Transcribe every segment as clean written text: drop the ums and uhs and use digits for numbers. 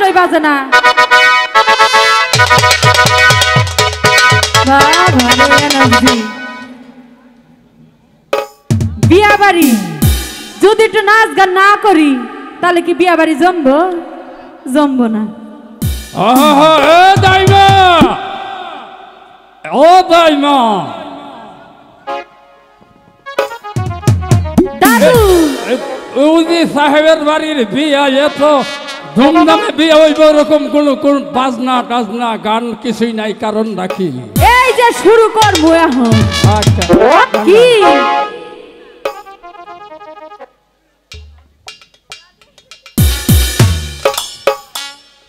ভালোই বাজে না। বিয়া বাড়ি যদি একটু নাচ গান না করি তাহলে কি বিয়া বাড়ি জমবো? জমবো না। দাদু সাহেবের বাড়ির বিয়া এত ধুমধামে বিয়ে হইব, ওরকম কোন বাজনা টাজনা গান কিছুই নাই, কারণ রাখি এই যে শুরু করবো এখন। আচ্ছা কি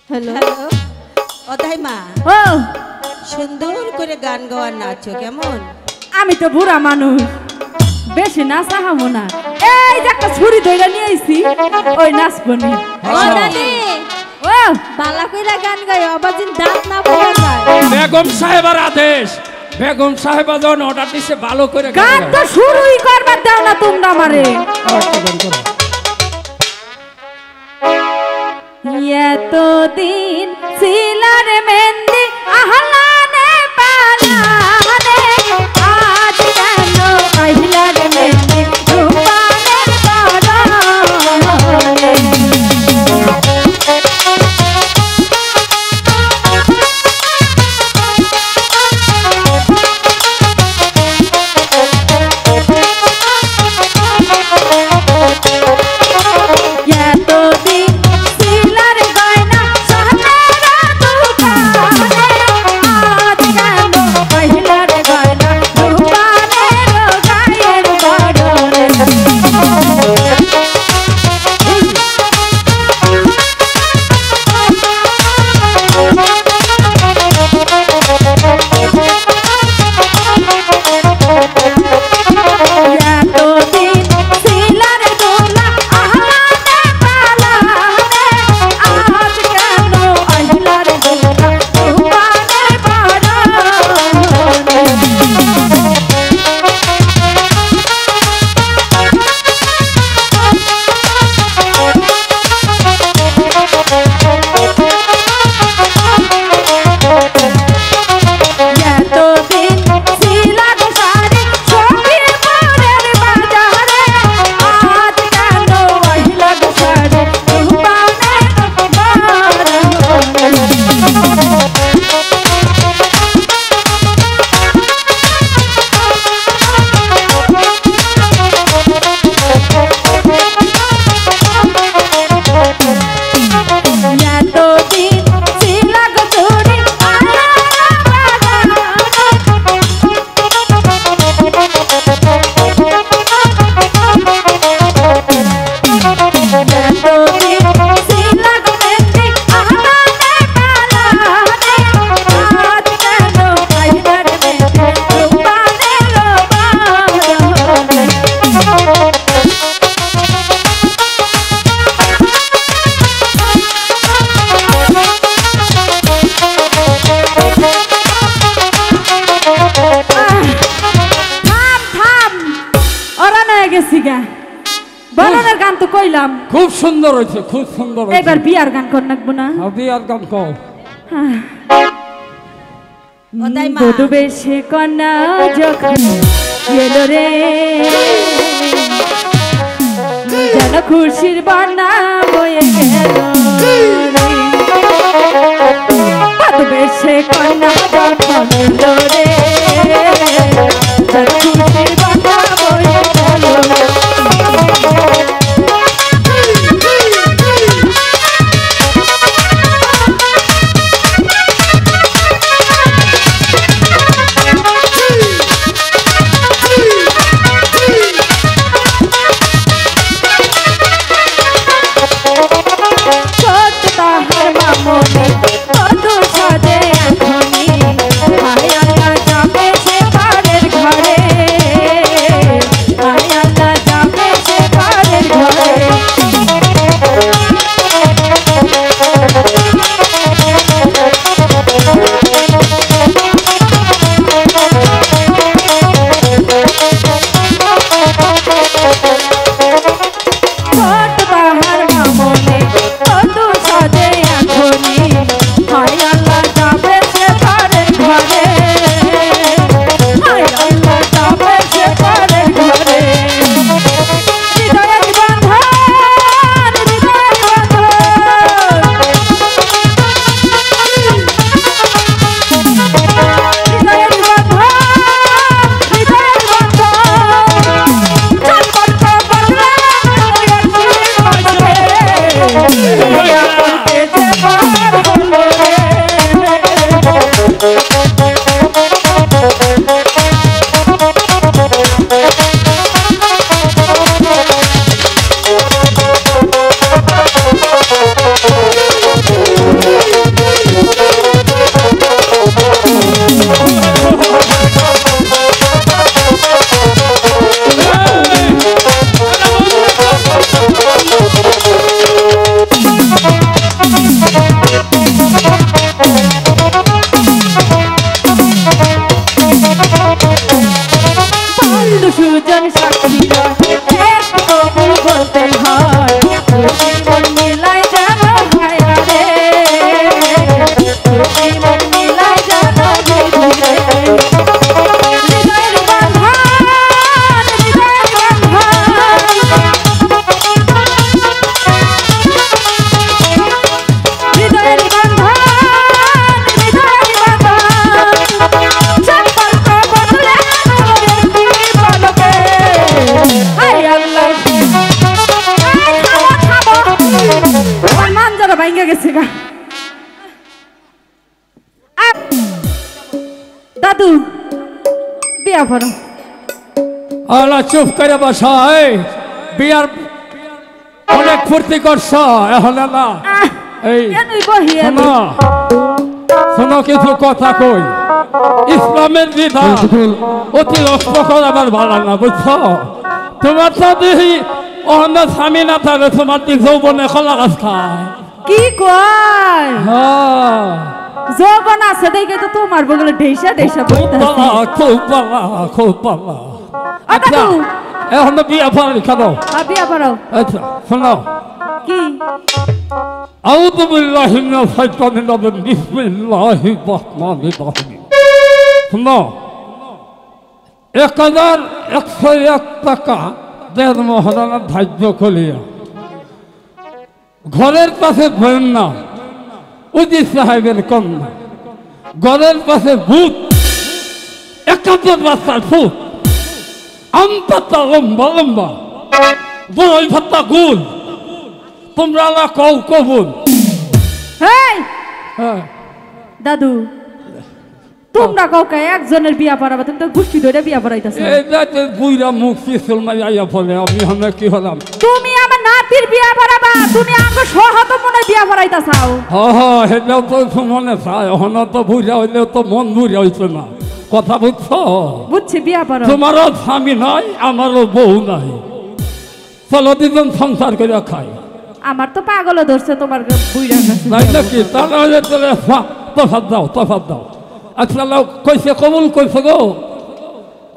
হ্যালো অদাই মা, ও সুন্দর করে গান গাওয়ার নাচো কেমন? আমি তো বুড়া মানুষ, বেশি নাচা হবো না। এই যে একটা ছুরি ধরে নিয়ে আইছি, ওই নাচবো নি। ও দাদি, ও বালা কইরা গান গায়, অবাজিন দাঁত না পড়ে যায়। বেগম সাহেবের আদেশ, বেগম সাহেবা যখন অর্ডার দিছে ভালো করে গান তো শুরুই করবার দাও না তোমরা আমারে। এতদিন ছিলার মেহেন্দি আহলানে পালানে, আজ কেন আইলার মেহেন্দি রূপানের পরানে। এতদিন ছিলার গয়না সোনার দোকানে, আজ কেন আইলার গয়না রূপানের গায়ের বদলে। এতদিন ছিলার দোলা আহলানে পালানে, আজ কেন আইলার দোলা রূপানের পরানে। এতদিন ছিলার শাড়ি সখীপুরের বাজারে, আজ কেন আইলার শাড়ি রূপানের পরানে। এতদিন ছিলাগ চুরি এতদিন ছিলাগ মেহেন্দি আহলানে পালানে, আজ কেন আইলার মেহেন্দি রূপানের পরানে। থাম থাম, ওরা নয়ে গেছি গা। বলনের গান তো কইলাম, খুব সুন্দর হয়েছে, খুব সুন্দর হয়েছে। এবার বিয়ার গান কর নাকবো না? বিয়ার গান কও। অদাই মা, বধূ বেশে কন্যা যখন এলো রে, যেন খুশির বন্যা বয়ে গেল রে। বধূ বেশে কন্যা যখন এলো রে, যেন খুশির বন্যা বয়ে গেল। ছোট তাহার মামনি বধূ সাজে এখনি, হায় আল্লাহ গা দাদু বিয়া করো আলা চুপ করে বসা বিয়ার অনেক ফুর্তি করছ এখন না এই শোনো শোনো কিছু কথা কই ইসলামের বিধান অতিরক্ত করাবার ভালো না বুঝছো তোমার তো দেখি অন্য স্বামী না থাকে তোমার দিক যৌবনে কলা গাছ খায় কি কয় হ্যাঁ যৌবন আছে দেখে তো তোমার বগলে ঢেসা ঢেসা খুব পালা খুব পালা আচ্ছা এখন বিয়া পড়ালি কেন বিয়া করো আচ্ছা শোনো কি আউযু বিল্লাহি মিনাশ শাইতানির রাজিম বিসমিল্লাহির রাহমানির রাহিম শোনো 1101 টাকা দেড় মহারানা ধার্য করিয়া ঘরের পাশে ভয়েন না উজির সাহেবের কন্যা ঘরের পাশে ভূত 71 বাচ্চার ভূত আমপাতা লম্বা লম্বা বড়ই ভাত্তা গুল তোমরা না কও কবুল হেই হ্যাঁ দাদু তোমরা কাউকে একজনের বিয়া পড়াবা তুমি তো গোষ্ঠী ধরে বিয়া পড়াইতেছো এই যে বুইরা মুখ পিছল মারি আইয়া বলে আমি আমরা কি হলাম তুমি আমার নাতির বিয়া পড়াবা তুমি আমাকে সহত মনে বিয়া পড়াইতাছাও হ্যাঁ সেটাও তো মনে চায় এখন তো বুইরা হইলেও তো মন বুইরা হইছে না কথা বুঝছো বুঝছি বিয়া পড়ো তোমারও স্বামী নাই আমারও বউ নাই চলো দুজন সংসার করে খাই আমার তো পাগলও ধরছে তোমার বুইড়ার কাছে তাই নাকি তাহলে তফাত দাও তফাত দাও আচ্ছা কইছে কবুল কইছে গো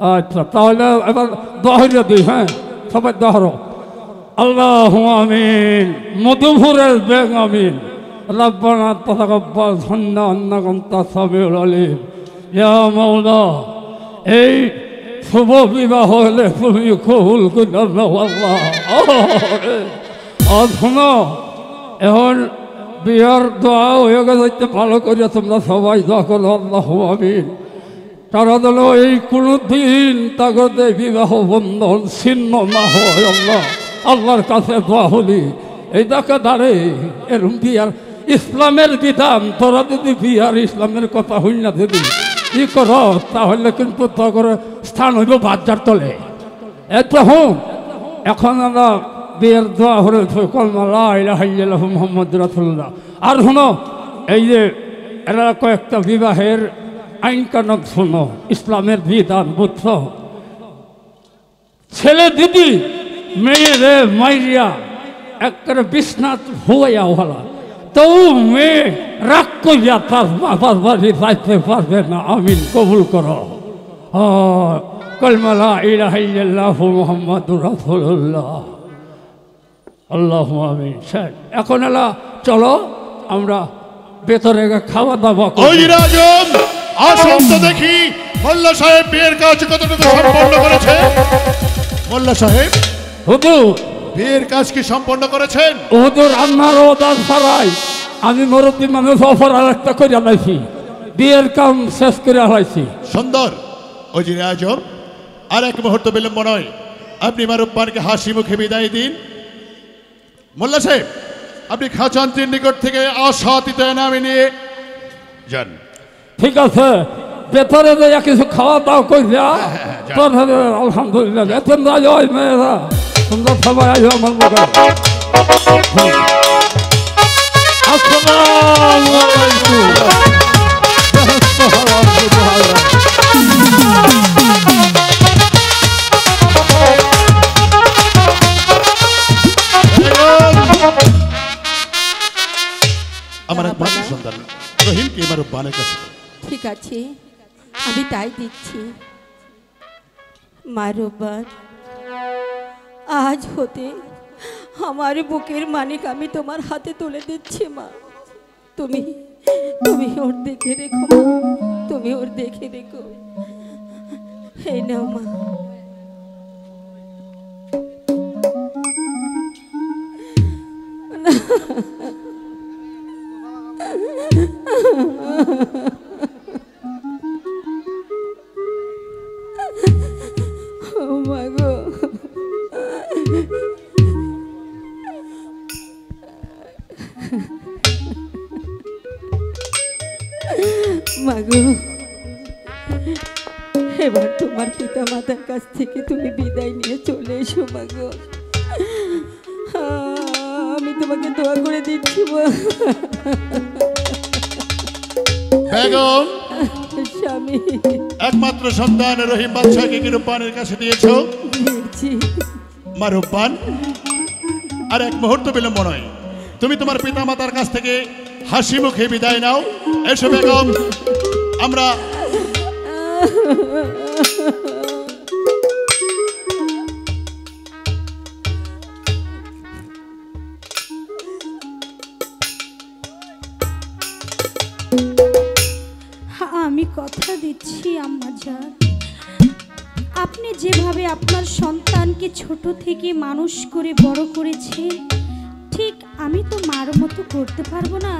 আচ্ছা তাহলে এবার দহরিয়া দিই হ্যাঁ সবাই দহর আল্লাহু আমিন মধুপুরের বেগ আমিন রব্বানা তাকাব্বাল মিন্না ইন্নাকা আনতাস সামিউল আলিম ইয়া মাওলা এই শুভ বিবাহ হলে তুমি কবুল করে নাও আল্লাহ আর শোনো এখন বিয়ার দোয়া হয়ে গেছে ভালো করে তোমরা সবাই দোয়া করো আল্লাহ আমিন তারা যেন এই কোনো দিন তাগতে বিবাহ বন্ধন ছিন্ন না হয় আল্লাহ আল্লাহর কাছে দোয়া হলি এই দেখা দাঁড়ে এরম বিয়ার ইসলামের বিধান তোরা যদি বিয়ার ইসলামের কথা হই না যদি ই কর তাহলে কিন্তু তখন স্থান হইব বাজার তলে এত হোক এখন আমরা বিয়ের দোয়া হলে কলমা লা ইলাহা ইল্লাল্লাহু মুহাম্মাদুর রাসূলুল্লাহ আর শোনো এই যে এরা কয়েকটা বিবাহের আইন কানুন শোনো ইসলামের বিধান বুঝছ ছেলে দিদি মেয়েরে মাইরিয়া একটা বিছনাথ হুয়াইয়া হলা তো মেয়ে রাগ করিয়া তার বাবার বাড়ি যাইতে পারবে না আমিন কবুল করো কলমা লা ইলাহা ইল্লাল্লাহু মুহাম্মাদুর রাসূলুল্লাহ আল্লাহ আমিন স্যার এখন এলা চলো আমরা ভেতরে খাওয়া দাওয়া আসুন তো দেখি মোল্লা সাহেব বিয়ের কাজ কতটুকু সম্পন্ন করেছে মোল্লা সাহেব হুজুর বিয়ের কাজ কি সম্পন্ন করেছেন হুজুর আমার ওদার ছাড়াই আমি মুরব্বী মানুষ অফার আরেকটা করে আলাইছি বিয়ের কাম শেষ করে আলাইছি সুন্দর ওজির আজম আর এক মুহূর্ত বিলম্ব নয় আপনি মারুব্বানকে হাসি মুখে বিদায় দিন মোল্লা সাহেব আপনি খাজানজির নিকট থেকে আশাতীত নামে নিয়ে যান ঠিক আছে ভেতরে যে কিছু খাওয়া দাওয়া কইরা তারপরে আলহামদুলিল্লাহ এত না যায় মেয়েরা তোমরা সবাই আইও আমার মতো আসসালামু আলাইকুম আমার এক বাচ্চা সন্তান রহিমকে মারুব্বানের কাছে ঠিক আছে আমি তাই দিচ্ছি মারুব্বান আজ হতে আমার বুকের মানিক আমি তোমার হাতে তুলে দিচ্ছি মা তুমি তুমি ওর দেখে রেখো মা তুমি ওর দেখে রেখো এই নাও মা ও মা গো মাগো, এবার তোমার পিতা মাতার কাছ থেকে তুমি বিদায় নিয়ে চলে এসো মাগো। আমি তোমাকে দোয়া করে দিচ্ছি মা। বেগম, স্বামী, একমাত্র সন্তান রহিম বাদশাহকে কি রূপবানের কাছে দিয়েছ? দিয়েছি। মা রূপবান, আর এক মুহূর্ত বিলম্ব নয়, তুমি তোমার পিতা মাতার কাছ থেকে হাসি মুখে বিদায় নাও। এসো বেগম, আমরা আমি কথা দিচ্ছি আম্মাজান, আপনি যেভাবে আপনার সন্তানকে ছোট থেকে মানুষ করে বড় করেছে, ঠিক আমি তো মার মতো করতে পারবো না,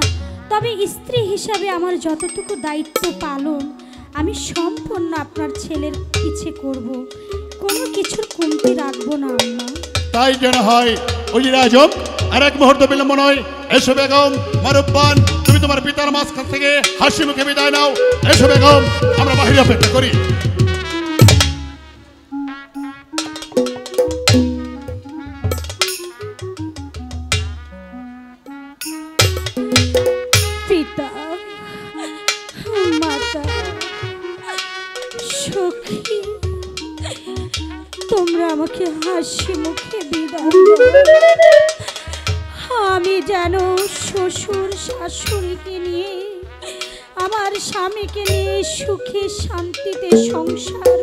তবে স্ত্রী হিসাবে আমার যতটুকু দায়িত্ব পালন আমি সম্পূর্ণ আপনার ছেলের ইচ্ছে করব, কোনো কিছুর কমতি রাখবো না আম্মা। তাই যেন হয়। উজির আজম, আর এক মুহূর্ত বিলম্ব নয়, এসো বেগম। মা রূপবান, তুমি তোমার পিতার মাঝখান থেকে হাসি মুখে বিদায় নাও। এসো বেগম, আমরা বাহিরে অপেক্ষা করি। পিতা মাতা সখী, তোমরা আমাকে হাসি মুখে বিদায় দাও। আমি যেন শ্বশুর শাশুড়িকে নিয়ে, আমার স্বামীকে নিয়ে সুখে শান্তিতে সংসার